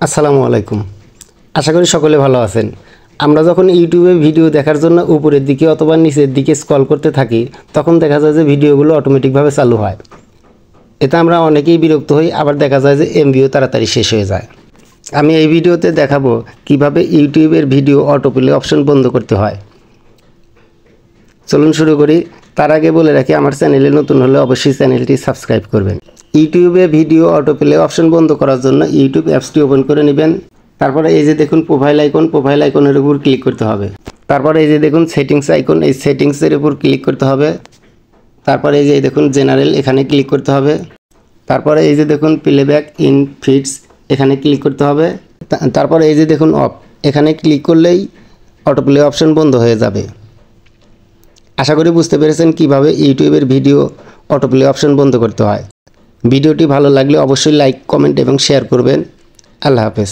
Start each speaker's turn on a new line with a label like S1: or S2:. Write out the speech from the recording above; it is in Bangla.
S1: আসসালামু আলাইকুম। আশা করি সকলে ভালো আছেন। আমরা যখন ইউটিউবে ভিডিও দেখার জন্য উপরের দিকে অথবা নিচের দিকে স্ক্রল করতে থাকি, তখন দেখা যায় যে ভিডিওগুলো অটোমেটিকভাবে চালু হয়। এতে আমরা অনেকেই বিরক্ত হই, আবার দেখা যায় যে এমবিও তাড়াতাড়ি শেষ হয়ে যায়। আমি এই ভিডিওতে দেখাবো কিভাবে ইউটিউবের ভিডিও অটোপ্লে অপশন বন্ধ করতে হয়। চলুন শুরু করি। তার আগে বলে রাখি, আমার চ্যানেলে নতুন হলে অবশ্যই চ্যানেলটি সাবস্ক্রাইব করবেন। ইউটিউবে ভিডিও অটোপ্লে অপশন বন্ধ করার জন্য ইউটিউব অ্যাপসটি ওপেন করে নেবেন। তারপরে এই যে দেখুন প্রোফাইল আইকনের উপর ক্লিক করতে হবে। তারপরে এই যে দেখুন সেটিংস আইকন, এই সেটিংসের উপর ক্লিক করতে হবে। তারপরে এই যে দেখুন জেনারেল, এখানে ক্লিক করতে হবে। তারপরে এই যে দেখুন প্লেব্যাক ইন ফিডস, এখানে ক্লিক করতে হবে। তারপরে এই যে দেখুন অফ, এখানে ক্লিক করলেই অটোপ্লে অপশন বন্ধ হয়ে যাবে। আশা করি বুঝতে পেরেছেন কিভাবে ইউটিউবের ভিডিও অটোপ্লে অপশন বন্ধ করতে হয়। ভিডিওটি ভালো লাগলে অবশ্যই লাইক, কমেন্ট এবং শেয়ার করবেন। আল্লাহ হাফেজ।